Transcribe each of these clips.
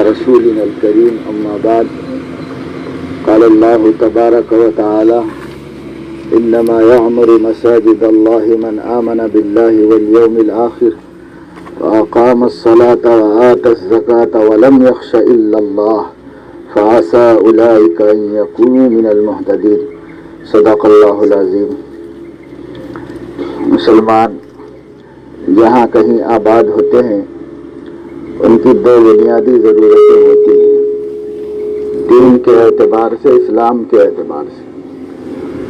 رسولنا الكريم أما بعد قال الله تبارك وتعالى إنما يعمر مساجد الله من آمن بالله واليوم الآخر وأقام الصلاة وآتى الزكاة ولم يخش إلا الله فعسى أولئك أن يكونوا من المهتدين صدق اللہ العظیم۔ مسلمان جہاں کہیں آباد ہوتے ہیں ان کی دو بنیادی ضرورتیں ہوتی ہیں، دین کے اعتبار سے، اسلام کے اعتبار سے،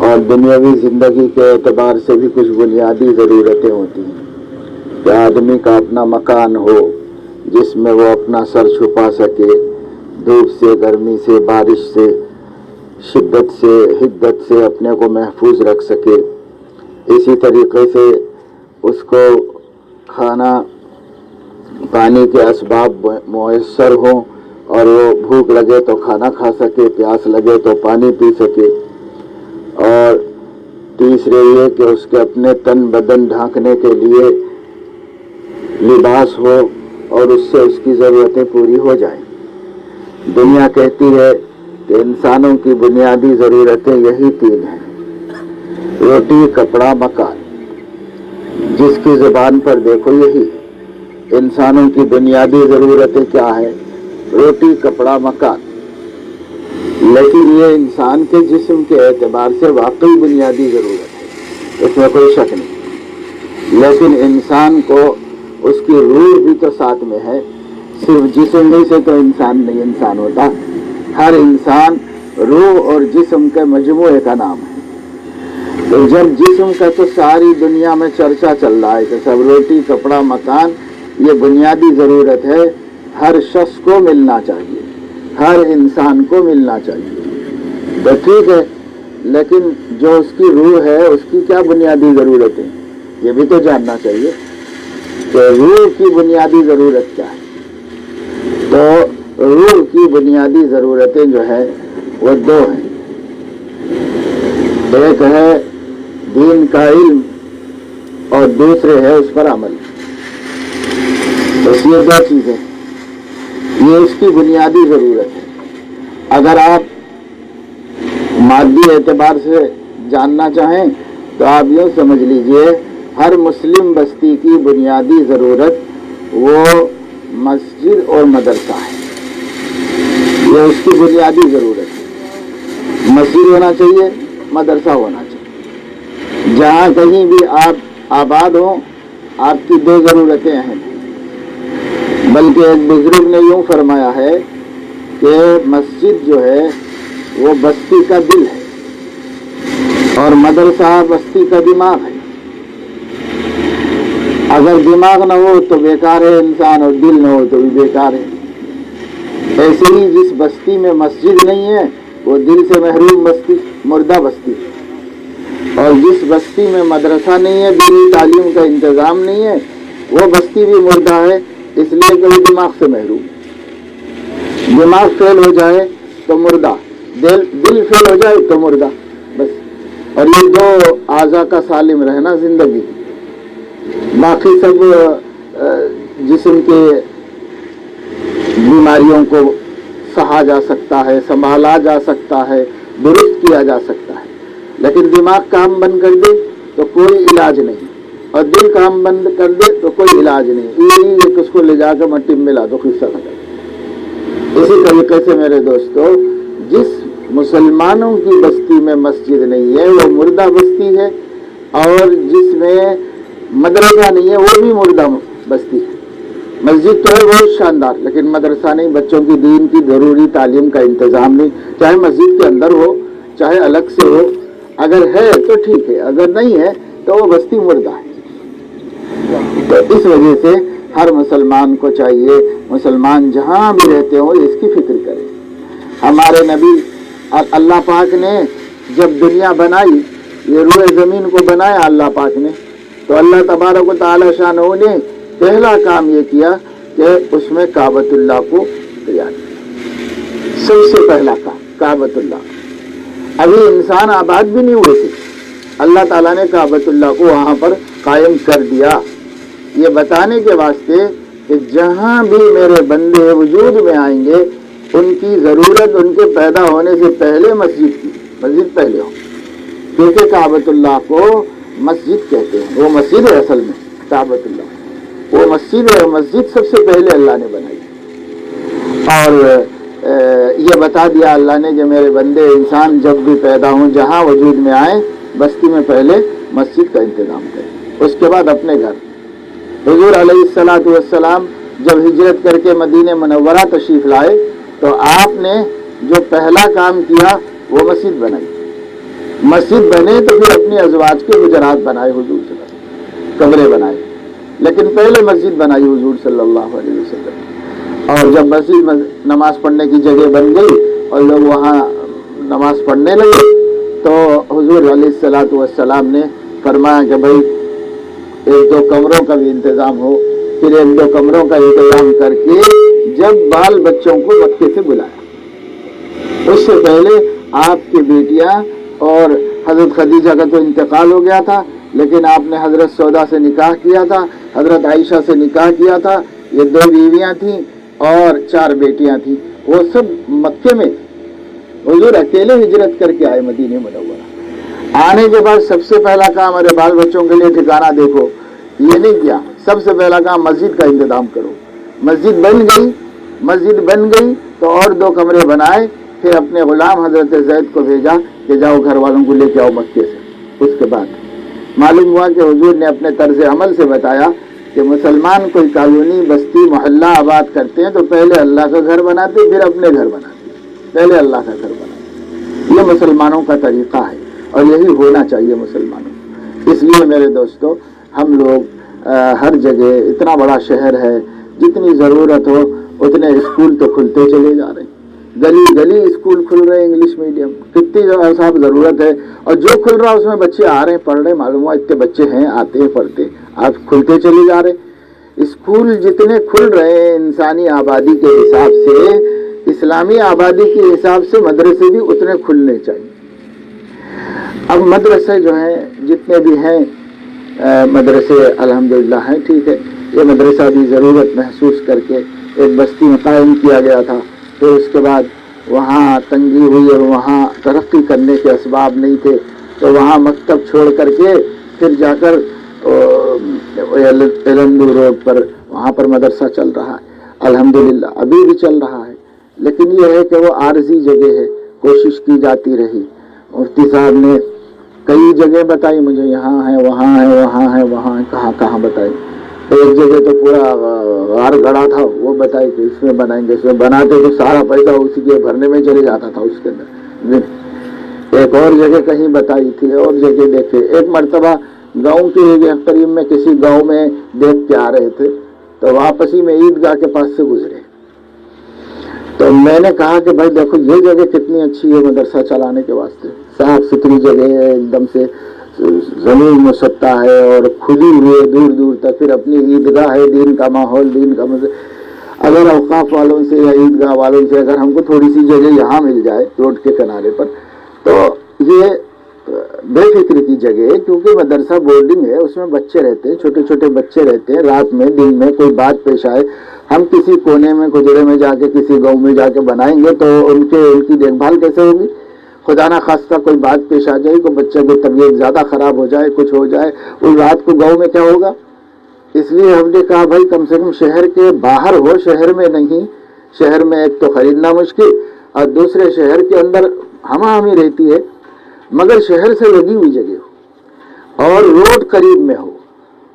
اور دنیاوی زندگی کے اعتبار سے بھی کچھ بنیادی ضرورتیں ہوتی ہیں کہ آدمی کا اپنا مکان ہو جس میں وہ اپنا سر چھپا سکے، دھوپ سے، گرمی سے، بارش سے، شدت سے، حدت سے اپنے کو محفوظ رکھ سکے۔ اسی طریقے سے اس کو کھانا پانی کے اسباب میسر ہوں اور وہ بھوک لگے تو کھانا کھا سکے، پیاس لگے تو پانی پی سکے، اور تیسرے یہ کہ اس کے اپنے تن بدن ڈھانکنے کے لیے لباس ہو اور اس سے اس کی ضرورتیں پوری ہو جائیں۔ دنیا کہتی ہے کہ انسانوں کی بنیادی ضرورتیں یہی تین ہیں: روٹی، کپڑا، مکان۔ جس کی زبان پر دیکھو یہی انسانوں کی بنیادی ضرورتیں کیا ہیں؟ روٹی، کپڑا، مکان۔ لیکن یہ انسان کے جسم کے اعتبار سے واقعی بنیادی ضرورت ہے، اس میں کوئی شک نہیں، لیکن انسان کو اس کی روح بھی تو ساتھ میں ہے۔ صرف جسم ہی سے تو انسان نہیں انسان ہوتا، ہر انسان روح اور جسم کے مجموعے کا نام ہے۔ تو جب جسم کا تو ساری دنیا میں چرچا چل رہا ہے کہ سب روٹی، کپڑا، مکان یہ بنیادی ضرورت ہے، ہر شخص کو ملنا چاہیے، ہر انسان کو ملنا چاہیے، تو ٹھیک ہے، لیکن جو اس کی روح ہے اس کی کیا بنیادی ضرورت ہے یہ بھی تو جاننا چاہیے کہ روح کی بنیادی ضرورت کیا ہے۔ تو روح کی بنیادی ضرورتیں جو ہے وہ دو ہیں، ایک ہے دین کا علم اور دوسرے ہے اس پر عمل۔ بس یہ دو چیزیں، یہ اس کی بنیادی ضرورت ہے۔ اگر آپ مادی اعتبار سے جاننا چاہیں تو آپ یوں سمجھ لیجئے ہر مسلم بستی کی بنیادی ضرورت وہ مسجد اور مدرسہ ہے، یہ اس کی بنیادی ضرورت ہے۔ مسجد ہونا چاہیے، مدرسہ ہونا چاہیے۔ جہاں کہیں بھی آپ آباد ہوں آپ کی دو ضرورتیں اہم ہیں، بلکہ ایک بزرگ نے یوں فرمایا ہے کہ مسجد جو ہے وہ بستی کا دل ہے اور مدرسہ بستی کا دماغ ہے۔ اگر دماغ نہ ہو تو بیکار ہے انسان، اور دل نہ ہو تو بھی بیکار ہے۔ ایسے ہی جس بستی میں مسجد نہیں ہے وہ دل سے محروم بستی، مردہ بستی، اور جس بستی میں مدرسہ نہیں ہے، دینی تعلیم کا انتظام نہیں ہے، وہ بستی بھی مردہ ہے، اس لیے کہ وہ دماغ سے محروم۔ دماغ فیل ہو جائے تو مردہ، دل فیل ہو جائے تو مردہ، بس۔ اور یہ دو اعضاء کا سالم رہنا زندگی، باقی سب جسم کے بیماریوں کو سہا جا سکتا ہے، سنبھالا جا سکتا ہے، درست کیا جا سکتا ہے، لیکن دماغ کام بند کر دے تو کوئی علاج نہیں، اور دل کام بند کر دے تو کوئی علاج نہیں، یہ اس کو لے جا کے مٹی میں ملا دو، قصہ ختم۔ اسی طریقے سے میرے دوستو، جس مسلمانوں کی بستی میں مسجد نہیں ہے وہ مردہ بستی ہے، اور جس میں مدرسہ نہیں ہے وہ بھی مردہ بستی ہے۔ مسجد تو ہے بہت شاندار، لیکن مدرسہ نہیں، بچوں کی دین کی ضروری تعلیم کا انتظام نہیں، چاہے مسجد کے اندر ہو چاہے الگ سے ہو، اگر ہے تو ٹھیک ہے، اگر نہیں ہے تو وہ بستی مردہ ہے۔ تو اس وجہ سے ہر مسلمان کو چاہیے، مسلمان جہاں بھی رہتے ہوں اس کی فکر کرے۔ ہمارے نبی اللہ پاک نے جب دنیا بنائی، یہ روئے زمین کو بنایا اللہ پاک نے، تو اللہ تبارک و تعالی شانہ نے پہلا کام یہ کیا کہ اس میں کعبۃ اللہ کو تیار کیا، سب سے پہلا کام کعبۃ اللہ۔ ابھی انسان آباد بھی نہیں ہوئے تھے، اللہ تعالیٰ نے کعبۃ اللہ کو وہاں پر قائم کر دیا، یہ بتانے کے واسطے کہ جہاں بھی میرے بندے وجود میں آئیں گے ان کی ضرورت ان کے پیدا ہونے سے پہلے مسجد پہلے ہو، کیونکہ کعبۃ اللہ کو مسجد کہتے ہیں، وہ مسجد ہے اصل میں، کعبۃ اللہ وہ مسجد ہے، مسجد سب سے پہلے اللہ نے بنائی، اور یہ بتا دیا اللہ نے کہ میرے بندے انسان جب بھی پیدا ہوں جہاں وجود میں آئیں بستی میں پہلے مسجد کا انتظام کریں، اس کے بعد اپنے گھر۔ حضور علیہ الصلوۃ والسلام جب ہجرت کر کے مدینہ منورہ تشریف لائے تو آپ نے جو پہلا کام کیا وہ مسجد بنائی، مسجد بنے تو پھر اپنی ازواج کے حجرات بنائے، حضور صلی اللہ علیہ وسلم کمرے بنائے، لیکن پہلے مسجد بنائی حضور صلی اللہ علیہ وسلم۔ اور جب مسجد نماز پڑھنے کی جگہ بن گئی اور لوگ وہاں نماز پڑھنے لگے تو حضور علیہ الصلوۃ والسلام نے فرمایا کہ بھائی ایک دو کمروں کا بھی انتظام ہو، پھر ایک دو کمروں کا انتظام کر کے جب بال بچوں کو مکے سے بلایا، اس سے پہلے آپ کی بیٹیاں اور حضرت خدیجہ کا تو انتقال ہو گیا تھا، لیکن آپ نے حضرت سودا سے نکاح کیا تھا، حضرت عائشہ سے نکاح کیا تھا، یہ 2 بیویاں تھیں اور 4 بیٹیاں تھیں، وہ سب مکے میں حضور اکیلے ہجرت کر کے آئے مدینہ منورہ۔ آنے کے بعد سب سے پہلا کام ارے بال بچوں کے لیے ٹھکانہ دیکھو، یہ نہیں کیا، سب سے پہلا کام مسجد کا انتظام کرو۔ مسجد بن گئی تو اور 2 کمرے بنائے، پھر اپنے غلام حضرت زید کو بھیجا کہ جاؤ گھر والوں کو لے کے آؤ مکے سے۔ اس کے بعد معلوم ہوا کہ حضور نے اپنے طرز عمل سے بتایا کہ مسلمان کوئی کالونی بستی محلہ آباد کرتے ہیں تو پہلے اللہ کا گھر بناتے پھر اپنے گھر بناتے، پہلے اللہ کا گھر بناتے۔ یہ مسلمانوں کا طریقہ ہے اور یہی ہونا چاہیے مسلمانوں۔ اس لیے میرے دوستو ہم لوگ ہر جگہ، اتنا بڑا شہر ہے، جتنی ضرورت ہو اتنے اسکول تو کھلتے چلے جا رہے ہیں، گلی گلی اسکول کھل رہے ہیں انگلش میڈیم، کتنی صاحب ضرورت ہے، اور جو کھل رہا اس میں بچے آ رہے ہیں پڑھ رہے ہیں، معلوم ہوا اتنے بچے ہیں آتے ہیں پڑھتے، آپ کھلتے چلے جا رہے ہیں۔ اسکول جتنے کھل رہے ہیں انسانی آبادی کے حساب سے، اسلامی آبادی کے حساب سے مدرسے بھی اتنے کھلنے چاہیے۔ اب مدرسے جو ہیں جتنے بھی ہیں مدرسے الحمدللہ ہیں، ٹھیک ہے، یہ مدرسہ بھی ضرورت محسوس کر کے ایک بستی میں قائم کیا گیا تھا، پھر اس کے بعد وہاں تنگی ہوئی اور وہاں ترقی کرنے کے اسباب نہیں تھے تو وہاں مکتب چھوڑ کر کے پھر جا کر ایلندو روڈ پر وہاں پر مدرسہ چل رہا ہے، الحمدللہ ابھی بھی چل رہا ہے، لیکن یہ ہے کہ وہ عارضی جگہ ہے، کوشش کی جاتی رہی۔ مفتی صاحب نے کئی جگہ بتائی مجھے، یہاں ہے وہاں ہے وہاں ہے وہاں ہے، کہاں بتائی، ایک جگہ تو پورا غار گڑا تھا، وہ بتائی کہ اس میں بنائیں گے، اس میں بناتے تو سارا پیسہ اسی کے بھرنے میں چلے جاتا تھا اس کے اندر۔ ایک اور جگہ کہیں بتائی تھی، اور جگہ دیکھے، ایک مرتبہ گاؤں کے قریب میں کسی گاؤں میں دیکھ کے آ رہے تھے تو واپسی میں عیدگاہ کے پاس سے گزرے تو میں نے کہا کہ بھائی دیکھو یہ جگہ کتنی اچھی ہے مدرسہ چلانے کے واسطے، صاف ستھری جگہ ہے، ایک دم سے زمین مسطح ہے اور کھلی ہوئی ہے دور دور تک، پھر اپنی عیدگاہ ہے، دین کا ماحول، دین کا اگر اوقاف والوں سے یا عیدگاہ والوں سے اگر ہم کو تھوڑی سی جگہ یہاں مل جائے روڈ کے کنارے پر تو یہ بے فکری کی جگہ ہے، کیونکہ مدرسہ بورڈنگ ہے، اس میں بچے رہتے ہیں، چھوٹے چھوٹے بچے رہتے ہیں، رات میں دن میں کوئی بات پیش آئے، ہم کسی کونے میں کجرے میں جا کے کسی گاؤں میں جا کے بنائیں گے تو ان کی دیکھ بھال کیسے ہوگی؟ خدا نہ خواستہ کوئی بات پیش آ جائے، کوئی بچہ کی طبیعت زیادہ خراب ہو جائے، کچھ ہو جائے، اس رات کو گاؤں میں کیا ہوگا؟ اس لیے ہم نے کہا بھائی کم سے کم شہر کے باہر ہو، شہر میں نہیں، شہر میں ایک تو خریدنا مشکل اور دوسرے شہر کے اندر ہمہ ہمی رہتی ہے، مگر شہر سے لگی ہوئی جگہ ہو اور روڈ قریب میں ہو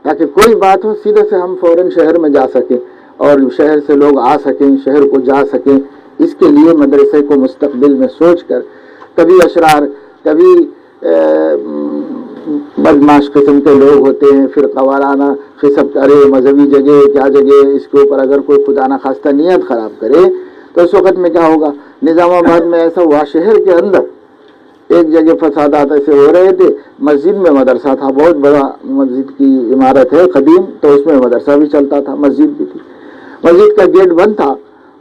تاکہ کوئی بات ہو سیدھے سے ہم فوراً شہر میں جا سکیں اور شہر سے لوگ آ سکیں، شہر کو جا سکیں۔ اس کے لیے مدرسے کو مستقبل میں سوچ کر کبھی اشرار، کبھی بدماش قسم کے لوگ ہوتے ہیں، پھر قوارانہ فسق، ارے مذہبی جگہ کیا جگہ، اس کے اوپر اگر کوئی خدا نہ خواستہ نیت خراب کرے تو اس وقت میں کیا ہوگا؟ نظام آباد میں ایسا ہوا، شہر کے اندر ایک جگہ فسادات ایسے ہو رہے تھے، مسجد میں مدرسہ تھا، بہت بڑا مسجد کی عمارت ہے قدیم، تو اس میں مدرسہ بھی چلتا تھا، مسجد بھی تھی، مسجد کا گیٹ بند تھا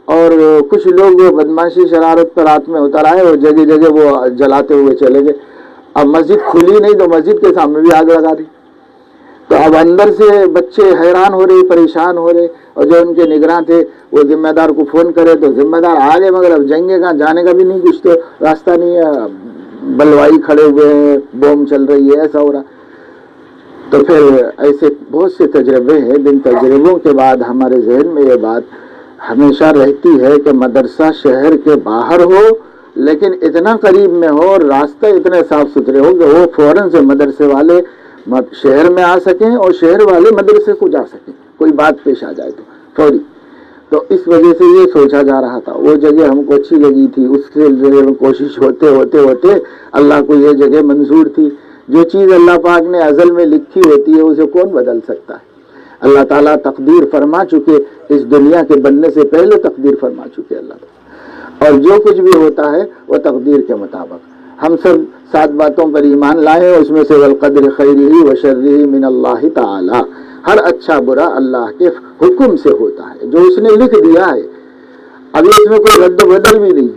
اور کچھ لوگ بدماشی شرارت پر رات میں اتر آئے اور جگہ جگہ وہ جلاتے ہوئے چلے گئے۔ اب مسجد کھلی نہیں تو مسجد کے سامنے بھی آگ لگا دی، تو اب اندر سے بچے حیران ہو رہے، پریشان ہو رہے، اور جو ان کے نگراں تھے وہ ذمہ دار کو فون کرے تو ذمہ دار آ گئے، مگر اب جائیں گے کہاں، جانے کا بھی نہیں، کچھ تو راستہ نہیں ہے، بلوائی کھڑے ہوئے ہیں، بوم چل رہی ہے، ایسا ہو رہا۔ تو پھر ایسے بہت سے تجربے ہیں، جن تجربوں کے بعد ہمارے ذہن میں یہ بات ہمیشہ رہتی ہے کہ مدرسہ شہر کے باہر ہو لیکن اتنا قریب میں ہو اور راستے اتنے صاف ستھرے ہو کہ وہ فوراً سے مدرسے والے شہر میں آ سکیں اور شہر والے مدرسے کو جا سکیں، کوئی بات پیش آ جائے تو فوری۔ تو اس وجہ سے یہ سوچا جا رہا تھا، وہ جگہ ہم کو اچھی لگی تھی، اس سلسلے میں کوشش ہوتے ہوتے ہوتے اللہ کو یہ جگہ منظور تھی۔ جو چیز اللہ پاک نے ازل میں لکھی ہوتی ہے اسے کون بدل سکتا ہے؟ اللہ تعالیٰ تقدیر فرما چکے، اس دنیا کے بننے سے پہلے تقدیر فرما چکے اللہ تعالیٰ، اور جو کچھ بھی ہوتا ہے وہ تقدیر کے مطابق۔ ہم سب 7 باتوں پر ایمان لائے، اس میں سے والقدر خیرہ و شرہ من اللہ تعالی، ہر اچھا برا اللہ کے حکم سے ہوتا ہے، جو اس نے لکھ دیا ہے، ابھی اس میں کوئی رد و بدل بھی نہیں،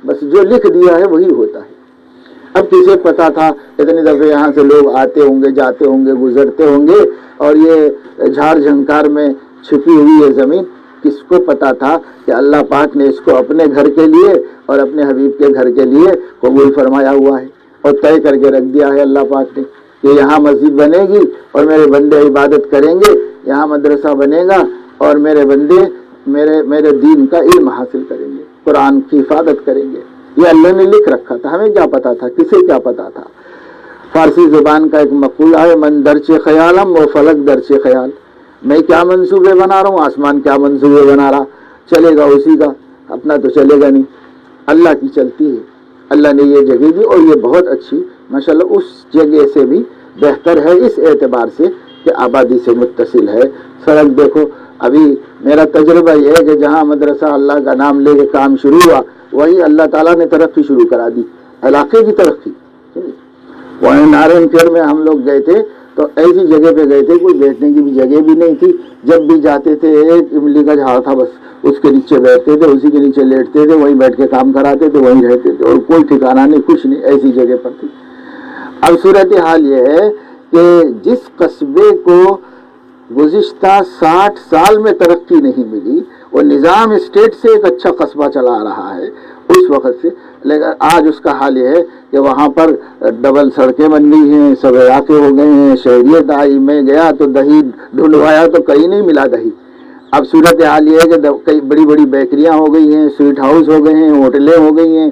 بس جو لکھ دیا ہے وہی ہوتا ہے۔ اب کسے پتا تھا اتنی دفعہ یہاں سے لوگ آتے ہوں گے، جاتے ہوں گے، گزرتے ہوں گے، اور یہ جھاڑ جھنکار میں چھپی ہوئی یہ زمین، کس کو پتا تھا کہ اللہ پاک نے اس کو اپنے گھر کے لیے اور اپنے حبیب کے گھر کے لیے قبول فرمایا ہوا ہے اور طے کر کے رکھ دیا ہے اللہ پاک نے کہ یہاں مسجد بنے گی اور میرے بندے عبادت کریں گے، یہاں مدرسہ بنے گا اور میرے بندے میرے دین کا علم حاصل کریں گے، قرآن کی حفاظت کریں گے۔ یہ اللہ نے لکھ رکھا تھا، ہمیں کیا پتا تھا، کسے کیا پتا تھا؟ فارسی زبان کا ایک مقولہ ہے، من درچ خیالم و فلک درچ خیال، میں کیا منصوبے بنا رہا ہوں، آسمان کیا منصوبے بنا رہا، چلے گا اسی کا، اپنا تو چلے گا نہیں، اللہ کی چلتی ہے۔ اللہ نے یہ جگہ دی اور یہ بہت اچھی ماشاءاللہ اس جگہ سے بھی بہتر ہے اس اعتبار سے کہ آبادی سے متصل ہے۔ سڑک دیکھو، ابھی میرا تجربہ یہ ہے کہ جہاں مدرسہ اللہ کا نام لے کے کام شروع ہوا وہی اللہ تعالیٰ نے ترقی شروع کرا دی، علاقے کی ترقی۔ وہیں نارائن پور میں ہم لوگ گئے تھے تو ایسی جگہ پہ گئے تھے، کوئی بیٹھنے کی بھی جگہ بھی نہیں تھی، جب بھی جاتے تھے ایک املی کا جھاڑ تھا، بس اس کے نیچے بیٹھتے تھے، اسی کے نیچے لیٹتے تھے، وہیں بیٹھ کے کام کراتے تھے، وہیں رہتے تھے، اور کوئی ٹھکانا نہیں، کچھ نہیں، ایسی جگہ پر تھی۔ اب صورتحال یہ ہے کہ جس قصبے کو گزشتہ 60 سال میں ترقی نہیں ملی، وہ نظام اسٹیٹ سے ایک اچھا قصبہ چلا رہا ہے اس وقت سے، لیکن آج اس کا حال یہ ہے کہ وہاں پر ڈبل سڑکیں بن گئی ہیں، سب علاقے ہو گئے ہیں، شہریت آئی، میں گیا تو دہی ڈھونڈوایا تو کہیں نہیں ملا دہی۔ اب صورتحال یہ ہے کہ کئی بڑی بڑی بیکریاں ہو گئی ہیں، سویٹ ہاؤس ہو گئے ہیں، ہوٹلیں ہو گئی ہیں،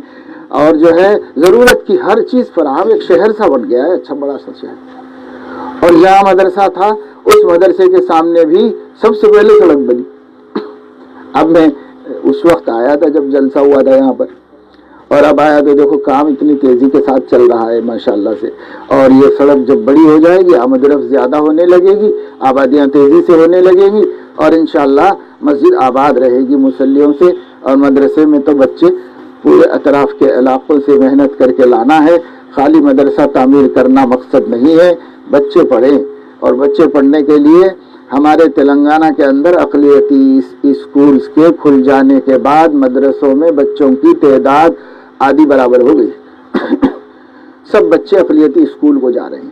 اور جو ہے ضرورت کی ہر چیز فراہم، ایک شہر سا بن گیا ہے، اچھا بڑا سا شہر۔ اور جہاں مدرسہ تھا اس مدرسے کے سامنے بھی سب سے پہلے سڑک بنی۔ اب میں اس وقت آیا تھا جب جلسہ ہوا تھا یہاں پر، اور اب آیا تو دیکھو کام اتنی تیزی کے ساتھ چل رہا ہے ماشاءاللہ سے، اور یہ سڑک جب بڑی ہو جائے گی، آمد و رفت زیادہ ہونے لگے گی، آبادیاں تیزی سے ہونے لگے گی، اور انشاءاللہ مسجد آباد رہے گی مصلیوں سے، اور مدرسے میں تو بچے پورے اطراف کے علاقوں سے محنت کر کے لانا ہے، خالی مدرسہ تعمیر کرنا مقصد نہیں ہے، بچے پڑھیں، اور بچے پڑھنے کے لیے ہمارے تلنگانہ کے اندر اقلیتی اسکولز کے کھل جانے کے بعد مدرسوں میں بچوں کی تعداد آدھی برابر ہو گئی۔ سب بچے اقلیتی اسکول کو جا رہے ہیں،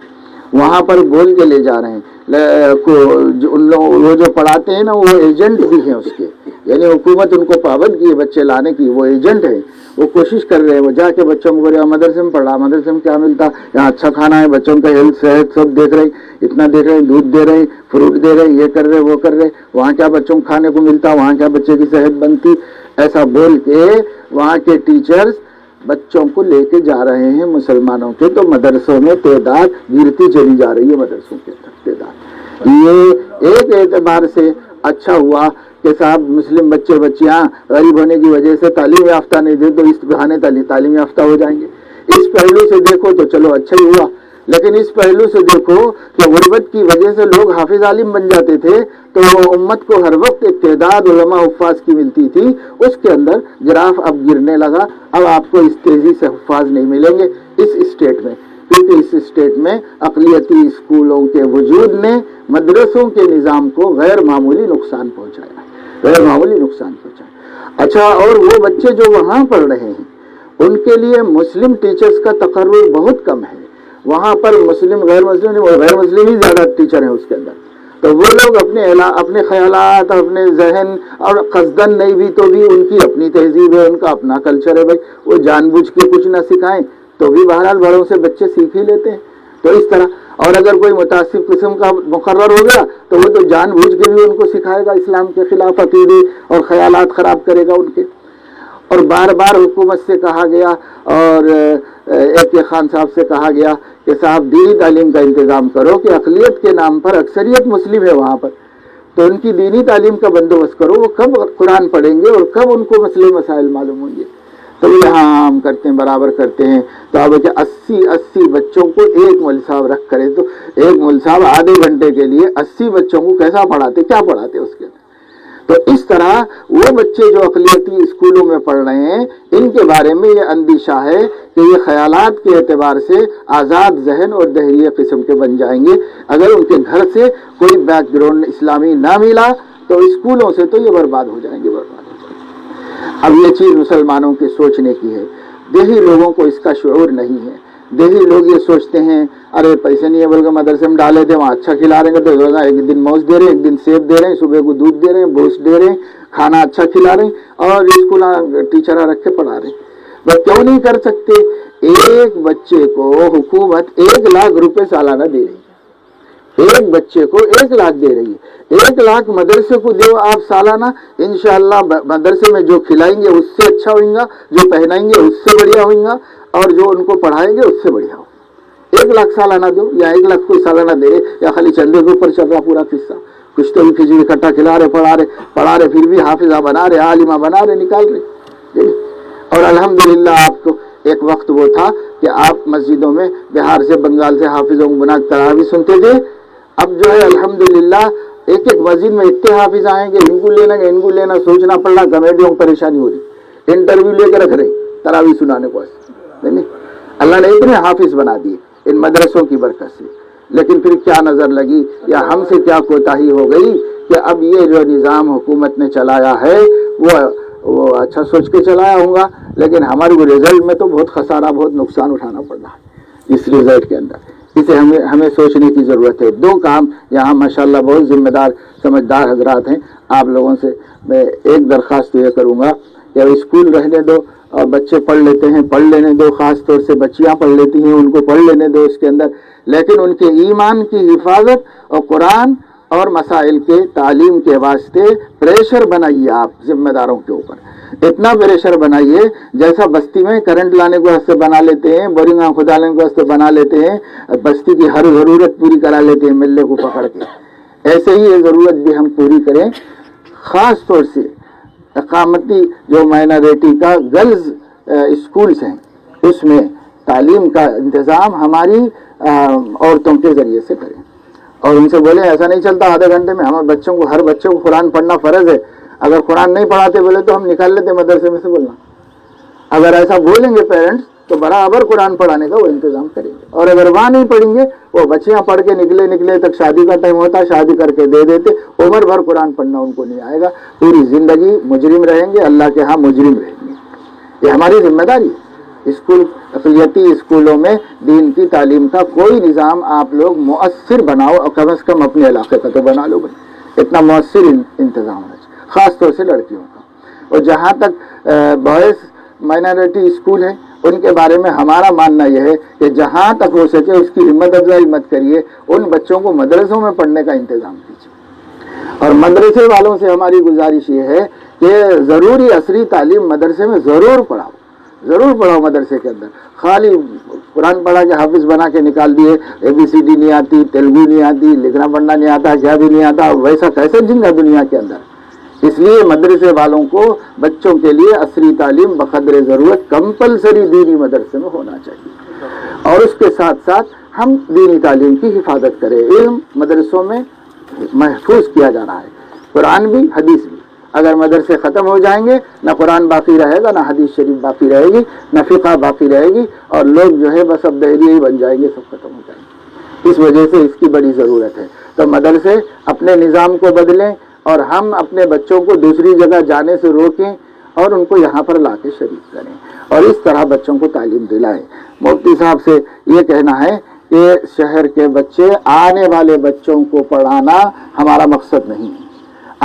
وہاں پر بول کے لے جا رہے ہیں، ان لوگ وہ جو پڑھاتے ہیں نا وہ ایجنٹ بھی ہیں اس کے، یعنی حکومت ان کو پابند کی ہے بچے لانے کی، وہ ایجنٹ ہیں، وہ کوشش کر رہے ہیں، وہ جا کے بچوں کو بولے مدرسے میں پڑھا، مدرسے میں کیا ملتا، یہاں اچھا کھانا ہے، بچوں کا ہیلتھ صحت سب دیکھ رہے ہیں، اتنا دیکھ رہے ہیں، دودھ دے رہے ہیں، فروٹ دے رہے ہیں، یہ کر رہے وہ کر رہے، وہاں کیا بچوں کو کھانے کو ملتا، وہاں کیا بچے کی صحت بنتی، ایسا بول کے وہاں کے ٹیچرز بچوں کو لے کے جا رہے ہیں مسلمانوں کے، تو مدرسوں میں تعداد گرتی چلی جا رہی ہے، مدرسوں کی تعداد۔ یہ ایک اعتبار سے اچھا ہوا کہ صاحب مسلم بچے بچیاں غریب ہونے کی وجہ سے تعلیم یافتہ نہیں تھے تو اس بہانے تعلیم یافتہ ہو جائیں گے، اس پہلو سے دیکھو تو چلو اچھا ہی ہوا، لیکن اس پہلو سے دیکھو کہ غربت کی وجہ سے لوگ حافظ عالم بن جاتے تھے تو امت کو ہر وقت ایک تعداد علماء حفاظ کی ملتی تھی، اس کے اندر گراف اب گرنے لگا، اب آپ کو اس تیزی سے حفاظ نہیں ملیں گے اس اسٹیٹ میں، کیونکہ اس اسٹیٹ میں اقلیتی اسکولوں کے وجود نے مدرسوں کے نظام کو غیر معمولی نقصان پہنچایا، غیر معمولی نقصان پہنچایا۔ اچھا، اور وہ بچے جو وہاں پڑھ رہے ہیں ان کے لیے مسلم ٹیچرز کا تقرر بہت کم ہے، وہاں پر مسلم غیر مسلم نہیں، وہ غیر مسلم ہی زیادہ ٹیچر ہیں اس کے اندر. تو وہ لوگ اپنے خیالات، اپنے ذہن، اور قصدن نہیں بھی تو بھی ان کی اپنی تہذیب ہے، ان کا اپنا کلچر ہے. بھائی وہ جان بوجھ کے کچھ نہ سکھائیں تو بھی بہرحال بڑوں سے بچے سیکھ ہی لیتے ہیں. تو اس طرح، اور اگر کوئی متعصب قسم کا مقرر ہو گیا تو وہ تو جان بوجھ کے بھی ان کو سکھائے گا اسلام کے خلاف عقیدے اور خیالات خراب کرے گا ان کے. اور بار بار حکومت سے کہا گیا اور AK خان صاحب سے کہا گیا کہ صاحب دینی تعلیم کا انتظام کرو، کہ اقلیت کے نام پر اکثریت مسلم ہے وہاں پر، تو ان کی دینی تعلیم کا بندوبست کرو. وہ کب قرآن پڑھیں گے اور کب ان کو مسئلے مسائل معلوم ہوں گے؟ تو یہاں ہم کرتے ہیں، برابر کرتے ہیں. تو اب کہ 80 بچوں کو ایک مول صاحب رکھ کرے، تو ایک مول صاحب آدھے گھنٹے کے لیے 80 بچوں کو کیسا پڑھاتے، کیا پڑھاتے اس کے اندر؟ تو اس طرح وہ بچے جو اقلیتی اسکولوں میں پڑھ رہے ہیں، ان کے بارے میں یہ اندیشہ ہے کہ یہ خیالات کے اعتبار سے آزاد ذہن اور دہریہ قسم کے بن جائیں گے. اگر ان کے گھر سے کوئی بیک گراؤنڈ اسلامی نہ ملا تو اسکولوں سے تو یہ برباد ہو جائیں گے، برباد ہو جائیں گے. اب یہ چیز مسلمانوں کے سوچنے کی ہے. دیہی لوگوں کو اس کا شعور نہیں ہے. دیہی لوگ یہ سوچتے ہیں ارے پیسے نہیں ہے بول کے مدرسے میں ڈالے تھے، وہاں اچھا کھلا رہے ہیں، تو روزہ ایک دن موز دے رہے ہیں، ایک دن سیب دے رہے ہیں، صبح کو دودھ دے رہے ہیں، بوسٹ دے رہے ہیں، کھانا اچھا کھلا رہے ہیں، اور اسکول ٹیچر رکھ کے پڑھا رہے ہیں. وہ کیوں نہیں کر سکتے؟ ایک بچے کو حکومت 1 لاکھ روپے سالانہ دے رہی ہے. ایک بچے کو 1 لاکھ دے رہی ہے. 1 لاکھ مدرسے کو دو آپ سالانہ، انشاءاللہ مدرسے میں جو کھلائیں گے اس سے اچھا ہوئیں گا، جو پہنائیں گے اس سے بڑھیا ہوئیں گا، اور جو ان کو پڑھائیں گے اس سے بڑھیا ہوگا. 1 لاکھ سالانہ دو، یا 1 لاکھ کوئی سالانہ دے، یا خالی چندے کے اوپر چل رہا پورا قصہ. کچھ تو بھی کھچڑی کھٹا کھلا رہے، پڑھا رہے، پھر بھی حافظہ بنا رہے، عالمہ بنا رہے، نکال رہے. اور الحمدللہ آپ کو ایک وقت وہ تھا کہ آپ مسجدوں میں بہار سے، بنگال سے حافظوں کو بنا تراویح سنتے تھے. اب جو ہے الحمدللہ ایک مسجد میں اتنے حافظ آئیں گے، ان کو لینا سوچنا پڑ رہا، کمیٹیوں کو پریشانی ہو رہی، انٹرویو لے کے رکھ رہے تراویح سنانے کو. نہیں، اللہ نے اتنے حافظ بنا دیے ان مدرسوں کی برکت سے. لیکن پھر کیا نظر لگی یا ہم سے کیا کوتاہی ہو گئی کہ اب یہ جو نظام حکومت نے چلایا ہے وہ اچھا سوچ کے چلایا ہوگا، لیکن ہمارے کو رزلٹ میں تو بہت خسارہ، بہت نقصان اٹھانا پڑ رہا ہے اس رزلٹ کے اندر. اسے ہمیں سوچنے کی ضرورت ہے. 2 کام یہاں ماشاءاللہ بہت ذمہ دار سمجھدار حضرات ہیں. آپ لوگوں سے میں ایک درخواست یہ کروں گا کہ اسکول رہنے دو، اور بچے پڑھ لیتے ہیں، پڑھ لینے دو، خاص طور سے بچیاں پڑھ لیتی ہیں، ان کو پڑھ لینے دو اس کے اندر، لیکن ان کے ایمان کی حفاظت اور قرآن اور مسائل کے تعلیم کے واسطے پریشر بنائیے. آپ ذمہ داروں کے اوپر اتنا پریشر بنائیے جیسا بستی میں کرنٹ لانے کو واسطے بنا لیتے ہیں، بورنگ کھدانے کو واسطے بنا لیتے ہیں، بستی کی ہر ضرورت پوری کرا لیتے ہیں ملے کو پکڑ کے. ایسے ہی یہ ضرورت بھی ہم پوری کریں. خاص طور سے اقامتی جو مائنارٹی کا گرلز اسکولز ہیں، اس میں تعلیم کا انتظام ہماری عورتوں کے ذریعے سے کریں، اور ان سے بولیں ایسا نہیں چلتا آدھے گھنٹے میں. ہمارے بچوں کو، ہر بچے کو قرآن پڑھنا فرض ہے. اگر قرآن نہیں پڑھاتے بولے تو ہم نکال لیتے مدرسے میں سے بولنا. اگر ایسا بولیں گے پیرنٹس تو برابر قرآن پڑھانے کا وہ انتظام کریں گے. اور اگر وہاں نہیں پڑھیں گے، وہ بچیاں پڑھ کے نکلے تک شادی کا ٹائم ہوتا، شادی کر کے دے دیتے، عمر بھر قرآن پڑھنا ان کو نہیں آئے گا، پوری زندگی مجرم رہیں گے، اللہ کے ہاں مجرم رہیں گے. یہ ہماری ذمہ داری ہے. اقلیتی اسکولوں میں دین کی تعلیم کا کوئی نظام آپ لوگ مؤثر بناؤ، اور کم از کم اپنے علاقے کا تو بنا لو بھائی. اتنا مؤثر انتظام ہونا چاہیے، خاص طور سے لڑکیوں کا. اور جہاں تک بوائز مائنارٹی اسکول ہیں، ان کے بارے میں ہمارا ماننا یہ ہے کہ جہاں تک ہو سکے اس کی ہمت افزائی مت کریے، ان بچوں کو مدرسوں میں پڑھنے کا انتظام کیجیے. اور مدرسے والوں سے ہماری گزارش یہ ہے کہ ضروری عصری تعلیم مدرسے میں ضرور پڑھاؤ مدرسے کے اندر. خالی قرآن پڑھا کے حافظ بنا کے نکال دیے، ABCD نہیں آتی، تیلگو نہیں آتی، لکھنا پڑھنا نہیں آتا، کیا بھی نہیں آتا، ویسا کیسے جن گا دنیا کے اندر. اس لیے مدرسے والوں کو بچوں کے لیے عصری تعلیم بقدر ضرورت کمپلسری دینی مدرسے میں ہونا چاہیے، اور اس کے ساتھ ساتھ ہم دینی تعلیم کی حفاظت کریں. علم مدرسوں میں محفوظ کیا جا رہا ہے، قرآن بھی حدیث بھی. اگر مدرسے ختم ہو جائیں گے، نہ قرآن باقی رہے گا، نہ حدیث شریف باقی رہے گی، نہ فقہ باقی رہے گی، اور لوگ جو ہے بس اب دہریے ہی بن جائیں گے، سب ختم ہو جائیں گے. اس وجہ سے اس کی بڑی ضرورت ہے. تو مدرسے اپنے نظام کو بدلیں، اور ہم اپنے بچوں کو دوسری جگہ جانے سے روکیں، اور ان کو یہاں پر لا کے شریک کریں، اور اس طرح بچوں کو تعلیم دلائیں. مفتی صاحب سے یہ کہنا ہے کہ شہر کے بچے آنے والے بچوں کو پڑھانا ہمارا مقصد نہیں ہے.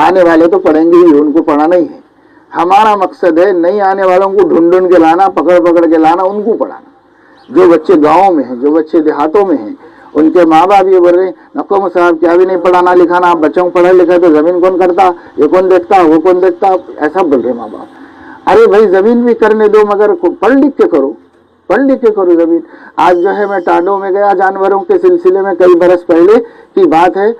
آنے والے تو پڑھیں گے ہی، ان کو پڑھانا ہی ہے. ہمارا مقصد ہے نہیں آنے والوں کو ڈھونڈ ڈھونڈ کے لانا، پکڑ پکڑ کے لانا، ان کو پڑھانا. جو بچے گاؤں میں ہیں، جو بچے دیہاتوں میں ہیں، ان کے ماں باپ یہ بول رہے ہیں نقو صاحب کیا بھی نہیں پڑھانا لکھانا، آپ بچوں کو پڑھا لکھا تو زمین کون کرتا، یہ کون دیکھتا، وہ کون دیکھتا، ایسا بول رہے ماں باپ. ارے بھائی زمین بھی کرنے دو، مگر پڑھ لکھ کے کرو، پڑھ لکھ کے کرو زمین. آج جو ہے میں ٹانڈوں میں گیا جانوروں کے سلسلے میں، کئی برس پہلے کی بات ہے،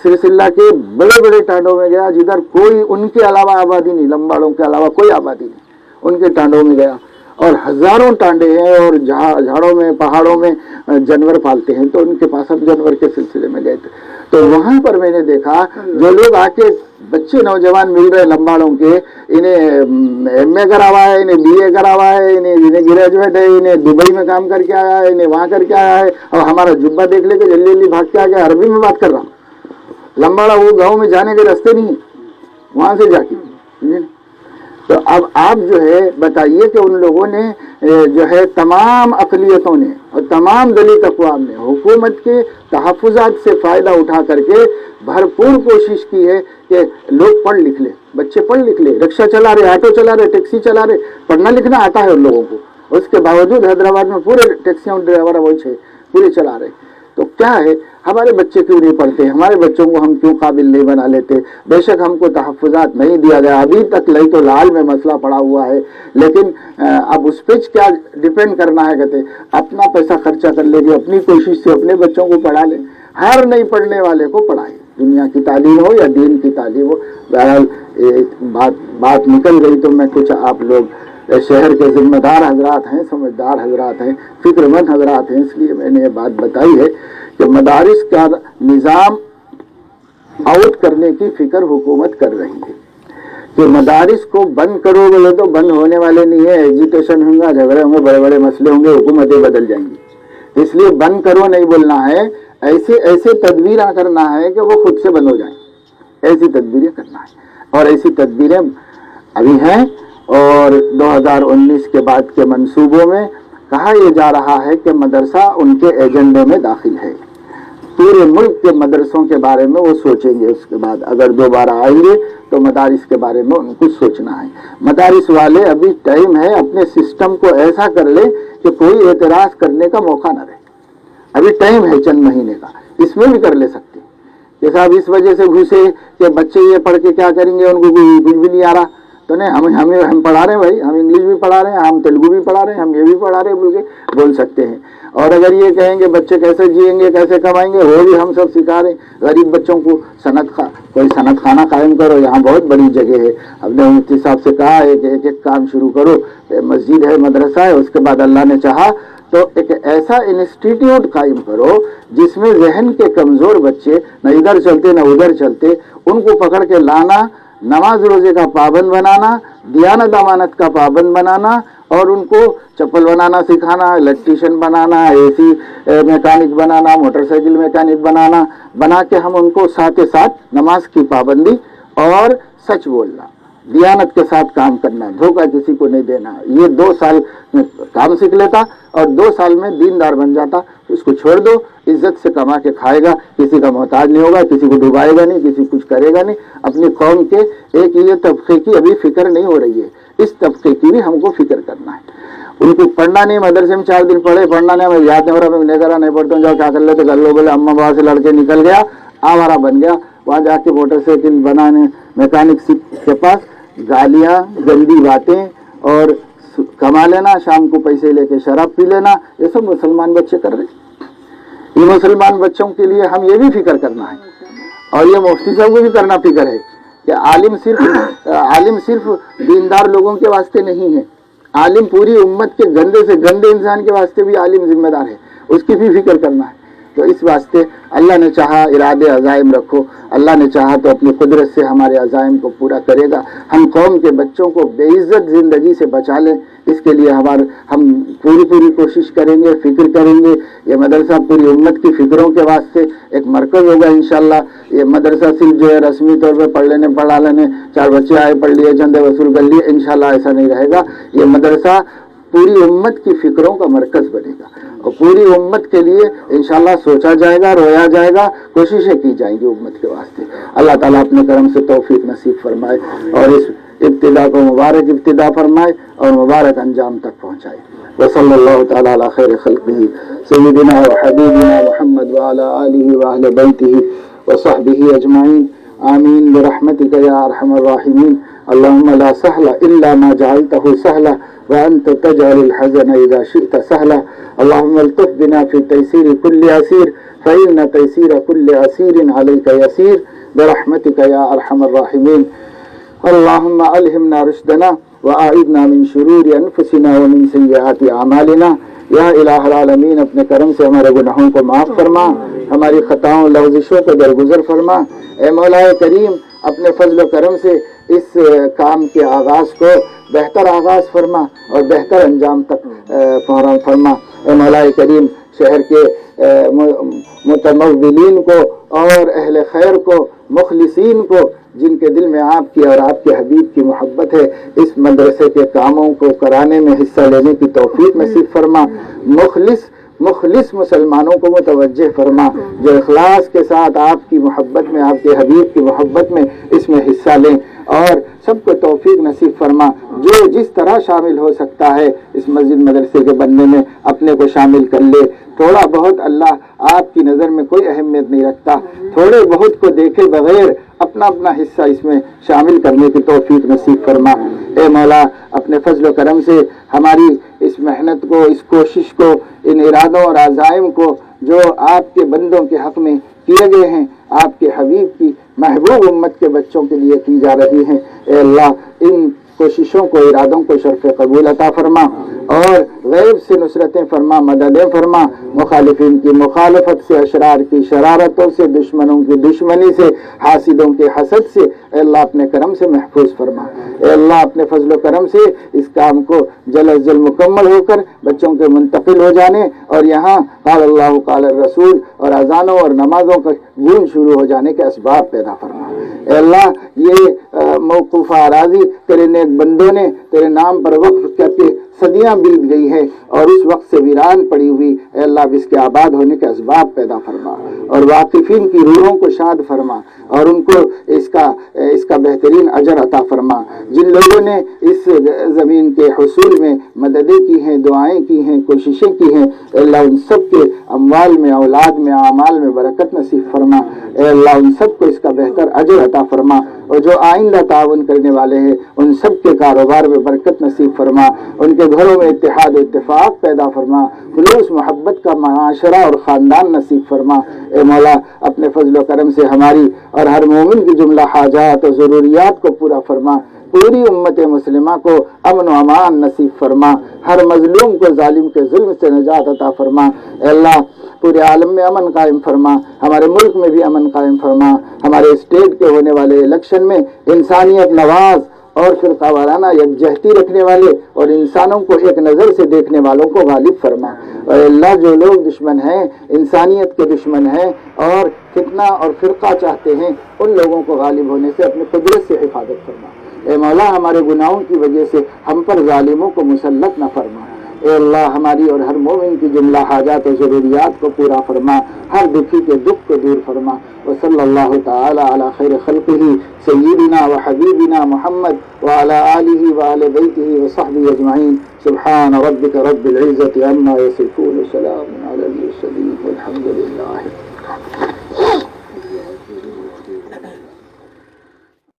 سرسلہ کے بڑے بڑے ٹانڈوں میں گیا جدھر کوئی ان کے علاوہ آبادی نہیں، لمباڑوں کے علاوہ کوئی آبادی نہیں. ان کے ٹانڈوں میں گیا اور ہزاروں ٹانڈے ہیں اور جھاڑوں میں پہاڑوں میں جانور پالتے ہیں، تو ان کے پاس ہم جانور کے سلسلے میں گئے تھے. تو وہاں پر میں نے دیکھا جو لوگ آ کے بچے نوجوان مل رہے لمباڑوں کے، انہیں ایم اے کرا ہوا ہے، انہیں بی اے کرا ہوا ہے، انہیں گریجویٹ ہے، انہیں دبئی میں کام کر کے آیا ہے، انہیں وہاں کر کے آیا ہے، اور ہمارا جبہ دیکھ لے کے جلدی جلدی بھاگ کے آ گیا. عربی میں بات کر رہا ہوں. لمباڑا وہ گاؤں میں جانے کے راستے نہیں، وہاں سے جا کے. تو اب آپ جو ہے بتائیے کہ ان لوگوں نے جو ہے تمام اقلیتوں نے اور تمام دلت اقوام نے حکومت کے تحفظات سے فائدہ اٹھا کر کے بھرپور کوشش کی ہے کہ لوگ پڑھ لکھ لیں، بچے پڑھ لکھ لیں. رکشہ چلا رہے، آٹو چلا رہے، ٹیکسی چلا رہے، پڑھنا لکھنا آتا ہے ان لوگوں کو. اس کے باوجود حیدرآباد میں پورے ٹیکسیاں ڈرائیور وہ پورے چلا رہے. تو کیا ہے، ہمارے بچے کیوں نہیں پڑھتے، ہمارے بچوں کو ہم کیوں قابل نہیں بنا لیتے؟ بے شک ہم کو تحفظات نہیں دیا گیا ابھی تک، لئی تو لال میں مسئلہ پڑا ہوا ہے، لیکن اب اس پہ کیا ڈیپینڈ کرنا ہے، کہتے اپنا پیسہ خرچہ کر لے گے، اپنی کوشش سے اپنے بچوں کو پڑھا لیں. ہر نہیں پڑھنے والے کو پڑھائیں، دنیا کی تعلیم ہو یا دین کی تعلیم ہو. بہرحال بات نکل گئی تو میں کچھ آپ لوگ شہر کے ذمہ دار حضرات ہیں، سمجھدار حضرات ہیں، فکر مند حضرات ہیں، اس لیے میں نے یہ بات بتائی ہے کہ مدارس کا نظام آؤٹ کرنے کی فکر حکومت کر رہی ہے. کہ مدارس کو بند کرو بولے تو بند ہونے والے نہیں ہے، ایجیٹیشن ہوں گا، جھگڑے ہوں گے، بڑے بڑے مسئلے ہوں گے، حکومتیں بدل جائیں گی. اس لیے بند کرو نہیں بولنا ہے، ایسے تدبیریں کرنا ہے کہ وہ خود سے بند ہو جائیں. ایسی تدبیریں کرنا ہے، اور ایسی تدبیریں ابھی ہیں. اور 2019 کے بعد کے منصوبوں میں کہا یہ جا رہا ہے کہ مدرسہ ان کے ایجنڈے میں داخل ہے. پورے ملک کے مدرسوں کے بارے میں وہ سوچیں گے. اس کے بعد اگر دوبارہ آئیں گے تو مدارس کے بارے میں ان کو سوچنا ہے. مدارس والے ابھی ٹائم ہے، اپنے سسٹم کو ایسا کر لیں کہ کوئی اعتراض کرنے کا موقع نہ رہے. ابھی ٹائم ہے چند مہینے کا، اس میں بھی کر لے سکتے. کہ صاحب اس وجہ سے گھسے کہ بچے یہ پڑھ کے کیا کریں گے، ان کو کچھ بھی نہیں آ رہا، تو نہیں ہم پڑھا رہے ہیں بھائی، ہم انگلش بھی پڑھا رہے ہیں، ہم تیلگو بھی پڑھا رہے ہیں، ہم یہ بھی پڑھا رہے ہیں بول کے بول سکتے ہیں. اور اگر یہ کہیں گے بچے کیسے جئیں گے، کیسے کمائیں گے، وہ بھی ہم سب سکھا رہے ہیں. غریب بچوں کو کوئی صنعت خانہ قائم کرو، یہاں بہت بڑی جگہ ہے. ہم نے مفتی صاحب سے کہا ہے کہ ایک ایک کام شروع کرو. مسجد ہے، مدرسہ ہے، اس کے بعد اللہ نے چاہا تو ایک ایسا انسٹیٹیوٹ قائم کرو جس میں ذہن کے کمزور بچے نہ ادھر چلتے نہ ادھر چلتے، ان کو پکڑ کے لانا، نماز روزے کا پابند بنانا، دیانت امانت کا پابند بنانا، اور ان کو چپل بنانا سکھانا، الیکٹریشین بنانا، اے سی میکینک بنانا، موٹر سائیکل میکینک بنانا، بنا کے ہم ان کو ساتھ ساتھ نماز کی پابندی اور سچ بولنا، دیانت کے ساتھ کام کرنا، دھوکہ کسی کو نہیں دینا. یہ 2 سال میں کام سیکھ لیتا اور 2 سال میں دیندار بن جاتا. اس کو چھوڑ دو، عزت سے کما کے کھائے گا، کسی کا محتاج نہیں ہوگا، کسی کو ڈبائے گا نہیں، کسی کچھ کرے گا نہیں. اپنی قوم کے ایک یہ طبقے کی ابھی فکر نہیں ہو رہی ہے، اس طبقے کی بھی ہم کو فکر کرنا ہے. ان کو پڑھنا نہیں، مدرسے میں 4 دن پڑھے، پڑھنا نہیں، میں یاد نہیں ہو رہا، میں لے کرا نہیں پڑھتا ہوں، جاؤ کیا کر لیتے کر لو. بولے اما بابا سے لڑکے نکل گیا، آوارہ بن گیا. وہاں جا کے موٹر سائیکل بنانے میکینک کے پاس گالیاں، گندی باتیں اور کما لینا، شام کو پیسے لے کے شراب پی لینا، یہ سب مسلمان بچے کر رہے. یہ مسلمان بچوں کے لیے ہم یہ بھی فکر کرنا ہے، اور یہ مفتی صاحب کو بھی کرنا فکر ہے کہ عالم صرف دیندار لوگوں کے واسطے نہیں ہے، عالم پوری امت کے گندے سے گندے انسان کے واسطے بھی عالم ذمہ دار ہے، اس کی بھی فکر کرنا ہے. تو اس واسطے اللہ نے چاہا ارادے عزائم رکھو، اللہ نے چاہا تو اپنی قدرت سے ہمارے عزائم کو پورا کرے گا. ہم قوم کے بچوں کو بے عزت زندگی سے بچا لیں، اس کے لیے ہم پوری کوشش کریں گے، فکر کریں گے. یہ مدرسہ پوری امت کی فکروں کے واسطے ایک مرکز ہوگا انشاءاللہ. یہ مدرسہ صرف جو ہے رسمی طور پہ پڑھا لینے 4 بچے آئے پڑھ لیے، چندے وصول کر لیے، انشاءاللہ ایسا نہیں رہے گا. یہ مدرسہ پوری امت کی فکروں کا مرکز بنے گا. اور پوری امت کے لیے انشاءاللہ سوچا جائے گا، رویا جائے گا، کوششیں کی جائیں گی امت کے واسطے۔ اللہ تعالیٰ اپنے کرم سے توفیق نصیب فرمائے اور اس ابتدا کو مبارک ابتدا فرمائے اور مبارک انجام تک پہنچائے۔ وصلی اللہ تعالیٰ علی خیر خلقہ سیدنا و حبیبنا محمد وعلی آلہ واہل بیتہ وصحبہ اجمعین، آمین برحمتک یا ارحم الراحمین۔ اللہم لا سہل الا ما جعلتہ سہلا وانت تجعل الحزن اذا شئت سہلا۔ اللہم الطف بنا فی تیسیر کل عسیر فإن تیسیر کل عسیر علیک یسیر برحمتک یا ارحم الراحمین۔ اللہم الہمنا رشدنا وأعذنا من شرور انفسنا ومن سیئات اعمالنا۔ یا الہ العالمین اپنے کرم سے ہمارے گناہوں کو معاف فرما، ہماری خطاؤں لغزشوں کو درگزر فرما۔ اے مولا کریم اپنے فضل و کرم سے اس کام کے آغاز کو بہتر آغاز فرما اور بہتر انجام تک فرما۔ اے مولا کریم شہر کے متمولین کو اور اہل خیر کو، مخلصین کو، جن کے دل میں آپ کی اور آپ کے حبیب کی محبت ہے، اس مدرسے کے کاموں کو کرانے میں حصہ لینے کی توفیق نصیب فرما۔ مخلص مسلمانوں کو متوجہ فرما جو اخلاص کے ساتھ آپ کی محبت میں، آپ کے حبیب کی محبت میں اس میں حصہ لیں، اور سب کو توفیق نصیب فرما۔ جو جس طرح شامل ہو سکتا ہے اس مسجد مدرسے کے بننے میں اپنے کو شامل کر لے۔ تھوڑا بہت اللہ آپ کی نظر میں کوئی اہمیت نہیں رکھتا، تھوڑے بہت کو دیکھے بغیر اپنا اپنا حصہ اس میں شامل کرنے کی توفیق نصیب فرما۔ اے مولا اپنے فضل و کرم سے ہماری اس محنت کو، اس کوشش کو، ان ارادوں اور عزائم کو جو آپ کے بندوں کے حق میں کیے گئے ہیں، آپ کے حبیب کی محبوب امت کے بچوں کے لیے کی جا رہی ہیں، اے اللہ ان کوششوں کو، ارادوں کو شرف قبول عطا فرما اور غیب سے نصرتیں فرما، مددیں فرما، مخالفین کی مخالفت سے، اشرار کی شرارتوں سے، دشمنوں کی دشمنی سے، حاسدوں کے حسد سے اے اللہ اپنے کرم سے محفوظ فرما۔ اے اللہ اپنے فضل و کرم سے اس کام کو جلد از جلد مکمل ہو کر بچوں کے منتقل ہو جانے اور یہاں قال اللہ قال الرسول اور اذانوں اور نمازوں کا گونج شروع ہو جانے کے اسباب پیدا فرما۔ اے اللہ یہ موقوفہ اراضی تیرے نیک بندوں نے تیرے نام پر وقف کر کے صدیاں بیت گئی ہے اور اس وقت سے ویران پڑی ہوئی، اے اللہ اب اس کے آباد ہونے کے اسباب پیدا فرما اور واقفین کی روحوں کو شاد فرما اور ان کو اس کا بہترین اجر عطا فرما۔ جن لوگوں نے اس زمین کے حصول میں مددیں کی ہیں، دعائیں کی ہیں، کوششیں کی ہیں، اے اللہ ان سب کے اموال میں، اولاد میں، اعمال میں برکت نصیب فرما۔ اے اللہ ان سب کو اس کا بہتر اجر عطا فرما اور جو آئندہ تعاون کرنے والے ہیں ان سب کے کاروبار میں برکت نصیب فرما، ان کے گھروں میں اتحاد و اتفاق پیدا فرما، خلوص محبت کا معاشرہ اور خاندان نصیب فرما۔ اے مولا اپنے فضل و کرم سے ہماری اور ہر مومن کی جملہ حاجات اور ضروریات کو پورا فرما، پوری امت مسلمہ کو امن و امان نصیب فرما، ہر مظلوم کو ظالم کے ظلم سے نجات عطا فرما۔ اے اللہ پورے عالم میں امن قائم فرما، ہمارے ملک میں بھی امن قائم فرما، ہمارے اسٹیٹ کے ہونے والے الیکشن میں انسانیت نواز اور فرقہ وارانہ یکجہتی رکھنے والے اور انسانوں کو ایک نظر سے دیکھنے والوں کو غالب فرما۔ اور اللہ جو لوگ دشمن ہیں، انسانیت کے دشمن ہیں اور فتنہ اور فرقہ چاہتے ہیں، ان لوگوں کو غالب ہونے سے اپنی قدرت سے حفاظت فرما۔ اے مولا ہمارے گناہوں کی وجہ سے ہم پر ظالموں کو مسلط نہ فرما۔ اے اللہ ہماری اور ہر مومن کی جملہ حاجات و ضروریات کو پورا فرما، ہر دکھی کے دکھ کو دور فرما۔ وصلی اللہ تعالی علی خیر خلقہ سیدنا و حبیبنا محمد وعلی آلہ وآل بیتہ وصحبہ اجمعین۔ سبحان ربک رب العزة عما یصفون، سلام علی المرسلین والحمد للہ۔